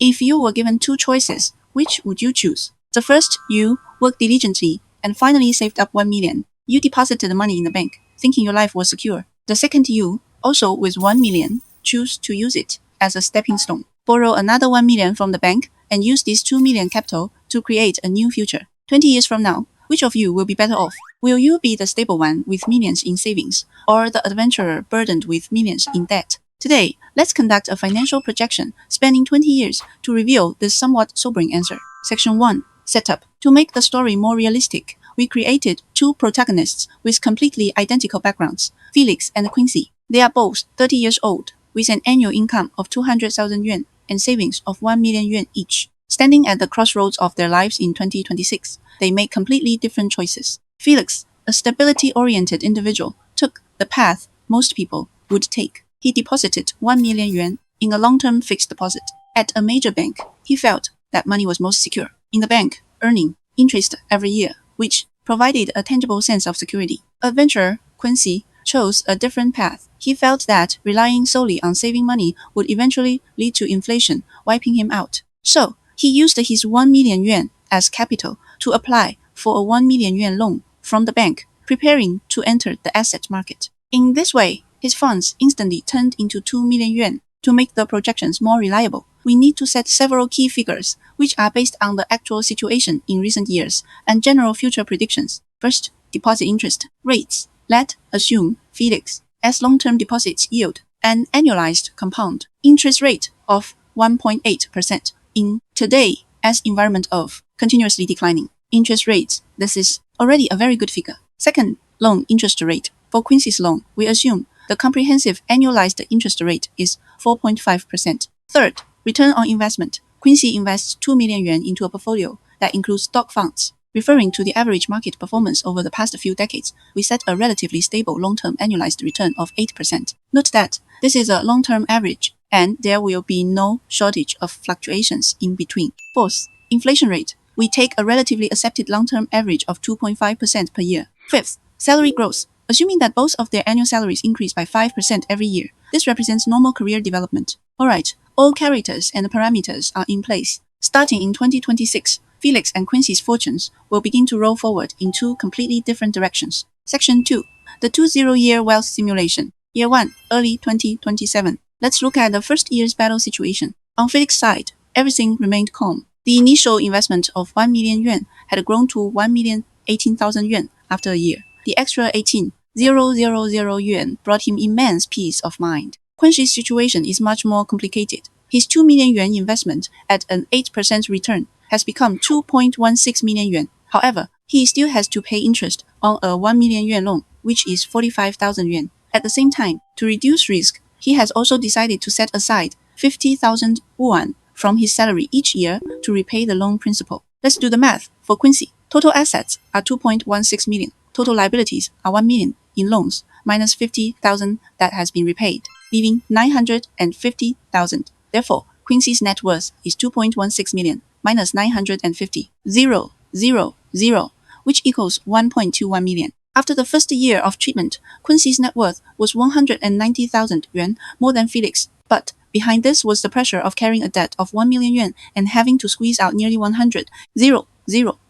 If you were given two choices, which would you choose? The first, you worked diligently and finally saved up 1 million. You deposited the money in the bank, thinking your life was secure. The second, you, also with 1 million, choose to use it as a stepping stone. Borrow another 1 million from the bank and use this 2 million capital to create a new future. 20 years from now, which of you will be better off? Will you be the stable one with millions in savings, or the adventurer burdened with millions in debt? Today, let's conduct a financial projection spanning 20 years to reveal this somewhat sobering answer. Section 1. Setup. To make the story more realistic, we created two protagonists with completely identical backgrounds, Felix and Quincy. They are both 30 years old, with an annual income of 200,000 yuan and savings of 1 million yuan each. Standing at the crossroads of their lives in 2026, they make completely different choices. Felix, a stability-oriented individual, took the path most people would take. He deposited 1 million yuan in a long-term fixed deposit. At a major bank, he felt that money was most secure. In the bank, earning interest every year, which provided a tangible sense of security. Adventurer Quincy chose a different path. He felt that relying solely on saving money would eventually lead to inflation, wiping him out. So, he used his 1 million yuan as capital to apply for a 1 million yuan loan from the bank, preparing to enter the asset market. In this way, his funds instantly turned into 2 million yuan. To make the projections more reliable, we need to set several key figures, which are based on the actual situation in recent years and general future predictions. First, deposit interest rates. Let's assume Felix, as long-term deposits yield an annualized compound interest rate of 1.8% in today as environment of continuously declining interest rates. This is already a very good figure. Second, loan interest rate. For Quincy's loan, we assume the comprehensive annualized interest rate is 4.5%. Third, return on investment. Quincy invests 2 million yuan into a portfolio that includes stock funds. Referring to the average market performance over the past few decades, we set a relatively stable long-term annualized return of 8%. Note that this is a long-term average, and there will be no shortage of fluctuations in between. Fourth, inflation rate. We take a relatively accepted long-term average of 2.5% per year. Fifth, salary growth. Assuming that both of their annual salaries increase by 5% every year, this represents normal career development. Alright, all characters and parameters are in place. Starting in 2026, Felix and Quincy's fortunes will begin to roll forward in two completely different directions. Section 2. The 20-year wealth simulation. Year 1, early 2027. Let's look at the first year's battle situation. On Felix's side, everything remained calm. The initial investment of 1 million yuan had grown to 1,018,000 yuan after a year. The extra 18,000 yuan brought him immense peace of mind. Quincy's situation is much more complicated. His 2 million yuan investment at an 8% return has become 2.16 million yuan. However, he still has to pay interest on a 1 million yuan loan, which is 45,000 yuan. At the same time, to reduce risk, he has also decided to set aside 50,000 yuan from his salary each year to repay the loan principal. Let's do the math. For Quincy, total assets are 2.16 million. Total liabilities are 1 million in loans, minus 50,000 that has been repaid, leaving 950,000. Therefore, Quincy's net worth is 2.16 million minus 950, 0, 0, 0, which equals 1.21 million. After the first year of treatment, Quincy's net worth was 190,000 yuan more than Felix, but behind this was the pressure of carrying a debt of 1 million yuan and having to squeeze out nearly 100,000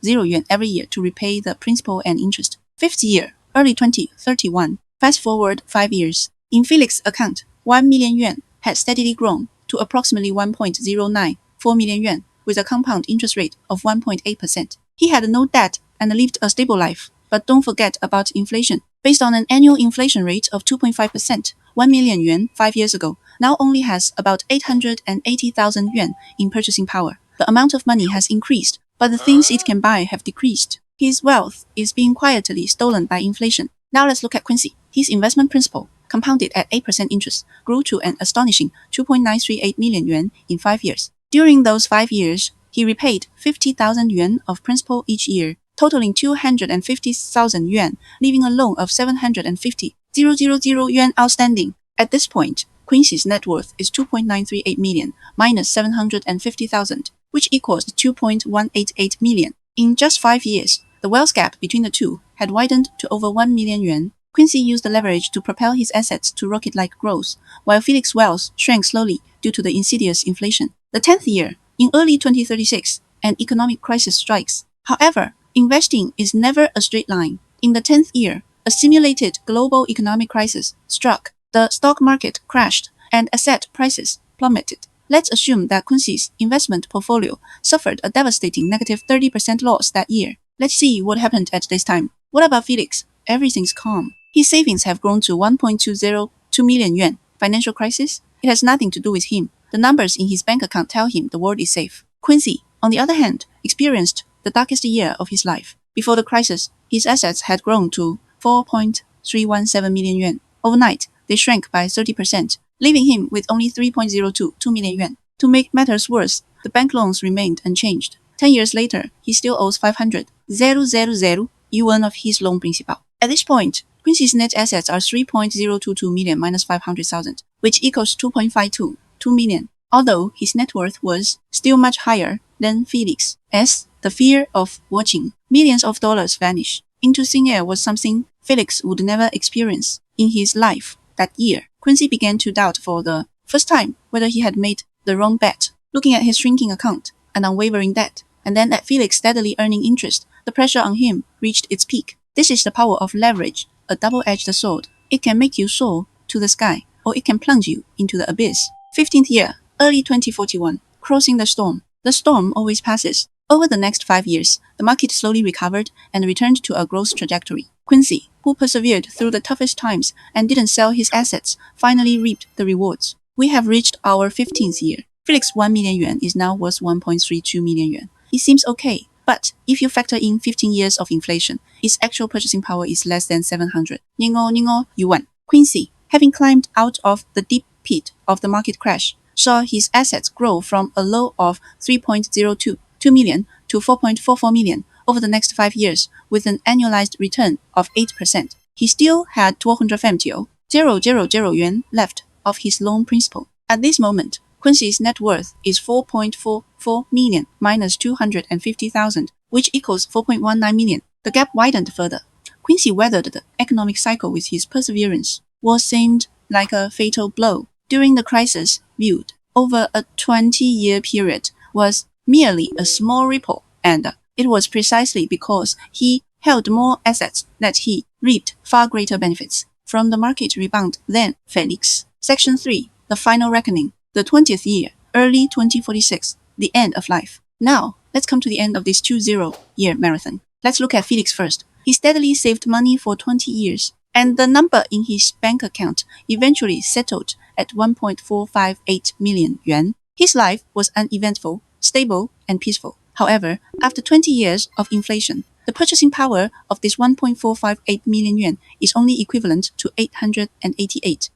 yuan every year to repay the principal and interest. Fifth year, early 2031. Fast forward 5 years. In Felix's account, 1 million yuan had steadily grown to approximately 1.094 million yuan with a compound interest rate of 1.8%. He had no debt and lived a stable life. But don't forget about inflation. Based on an annual inflation rate of 2.5%, 1 million yuan 5 years ago now only has about 880,000 yuan in purchasing power. The amount of money has increased, but the things it can buy have decreased. His wealth is being quietly stolen by inflation. Now let's look at Quincy. His investment principal, compounded at 8% interest, grew to an astonishing 2.938 million yuan in 5 years. During those 5 years, he repaid 50,000 yuan of principal each year, totaling 250,000 yuan, leaving a loan of 750,000 yuan outstanding. At this point, Quincy's net worth is 2.938 million minus 750,000, which equals 2.188 million. In just 5 years, the wealth gap between the two had widened to over 1 million yuan. Quincy used the leverage to propel his assets to rocket-like growth, while Felix's wealth shrank slowly due to the insidious inflation. The 10th year, in early 2036, an economic crisis strikes. However, investing is never a straight line. In the 10th year, a simulated global economic crisis struck. The stock market crashed and asset prices plummeted. Let's assume that Quincy's investment portfolio suffered a devastating negative 30% loss that year. Let's see what happened at this time. What about Felix? Everything's calm. His savings have grown to 1.202 million yuan. Financial crisis? It has nothing to do with him. The numbers in his bank account tell him the world is safe. Quincy, on the other hand, experienced the darkest year of his life. Before the crisis, his assets had grown to 4.317 million yuan. Overnight, they shrank by 30%, leaving him with only 3.022 million yuan. To make matters worse, the bank loans remained unchanged. 10 years later, he still owes 500,000 yuan of his loan principal. At this point, Quincy's net assets are 3.022 million minus 500,000, which equals 2.522 million, although his net worth was still much higher than Felix, as the fear of watching millions of dollars vanish into thin air was something Felix would never experience in his life. That year, Quincy began to doubt for the first time whether he had made the wrong bet. Looking at his shrinking account and unwavering debt, and then at Felix steadily earning interest, the pressure on him reached its peak. This is the power of leverage, a double-edged sword. It can make you soar to the sky, or it can plunge you into the abyss. 15th year, early 2041, crossing the storm. The storm always passes. Over the next 5 years, the market slowly recovered and returned to a growth trajectory. Quincy, who persevered through the toughest times and didn't sell his assets, finally reaped the rewards. We have reached our 15th year. Felix's 1 million yuan is now worth 1.32 million yuan. It seems okay, but if you factor in 15 years of inflation, its actual purchasing power is less than 700 yuan. Quincy, having climbed out of the deep pit of the market crash, saw his assets grow from a low of 3.022 million to 4.44 million over the next 5 years with an annualized return of 8%. He still had 250,000 yuan left of his loan principal. At this moment, Quincy's net worth is 4.44 million minus 250,000, which equals 4.19 million. The gap widened further. Quincy weathered the economic cycle with his perseverance. What seemed like a fatal blow during the crisis viewed over a 20-year period was merely a small ripple, and it was precisely because he held more assets that he reaped far greater benefits from the market rebound than Felix. Section 3. The Final Reckoning. The 20th year, early 2046, the end of life. Now, let's come to the end of this 20-year marathon. Let's look at Felix first. He steadily saved money for 20 years, and the number in his bank account eventually settled at 1.458 million yuan. His life was uneventful, stable, and peaceful. However, after 20 years of inflation, the purchasing power of this 1.458 million yuan is only equivalent to 888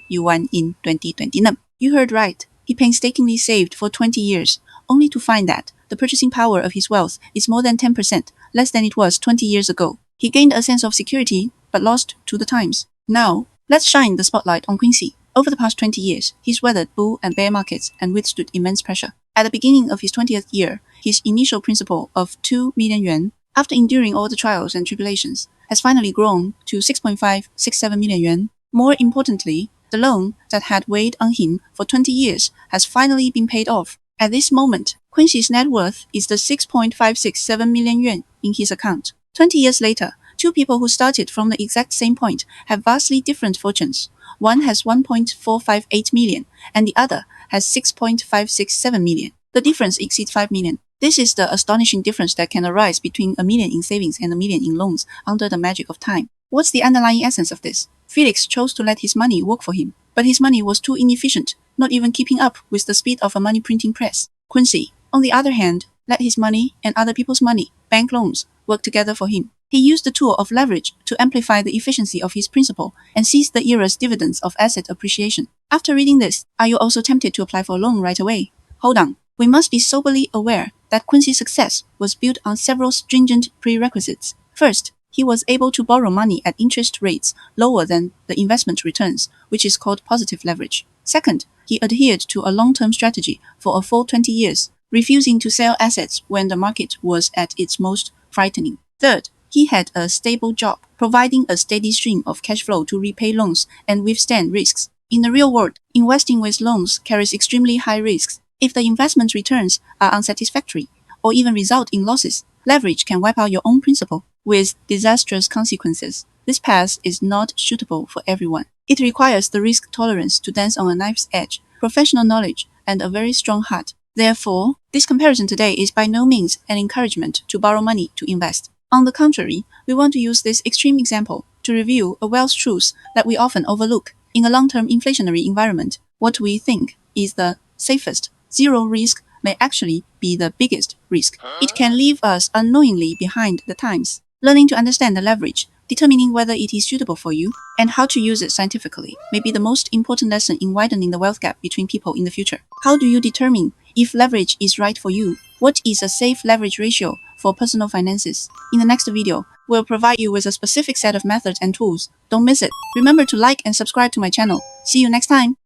yuan in 2029. You heard right. He painstakingly saved for 20 years, only to find that the purchasing power of his wealth is more than 10% less than it was 20 years ago. He gained a sense of security, but lost to the times. Now, let's shine the spotlight on Quincy. Over the past 20 years, he's weathered bull and bear markets and withstood immense pressure. At the beginning of his 20th year, his initial principal of 2 million yuan, after enduring all the trials and tribulations, has finally grown to 6.567 million yuan. More importantly, the loan that had weighed on him for 20 years has finally been paid off. At this moment, Quincy's net worth is the 6.567 million yuan in his account. 20 years later, two people who started from the exact same point have vastly different fortunes. One has 1.458 million, and the other has 6.567 million. The difference exceeds 5 million. This is the astonishing difference that can arise between a million in savings and a million in loans under the magic of time. What's the underlying essence of this? Felix chose to let his money work for him, but his money was too inefficient, not even keeping up with the speed of a money printing press. Quincy, on the other hand, let his money and other people's money, bank loans, work together for him. He used the tool of leverage to amplify the efficiency of his principal and seize the era's dividends of asset appreciation. After reading this, are you also tempted to apply for a loan right away? Hold on. We must be soberly aware that Quincy's success was built on several stringent prerequisites. First, he was able to borrow money at interest rates lower than the investment returns, which is called positive leverage. Second, he adhered to a long-term strategy for a full 20 years, refusing to sell assets when the market was at its most frightening. Third, he had a stable job, providing a steady stream of cash flow to repay loans and withstand risks. In the real world, investing with loans carries extremely high risks. If the investment returns are unsatisfactory or even result in losses, leverage can wipe out your own principal with disastrous consequences. This path is not suitable for everyone. It requires the risk tolerance to dance on a knife's edge, professional knowledge, and a very strong heart. Therefore, this comparison today is by no means an encouragement to borrow money to invest. On the contrary, we want to use this extreme example to review a wealth truth that we often overlook. In a long-term inflationary environment, what we think is the safest, zero risk, may actually be the biggest risk. It can leave us unknowingly behind the times. Learning to understand the leverage, determining whether it is suitable for you, and how to use it scientifically may be the most important lesson in widening the wealth gap between people in the future. How do you determine if leverage is right for you? What is a safe leverage ratio for personal finances? In the next video, we'll provide you with a specific set of methods and tools. Don't miss it. Remember to like and subscribe to my channel. See you next time.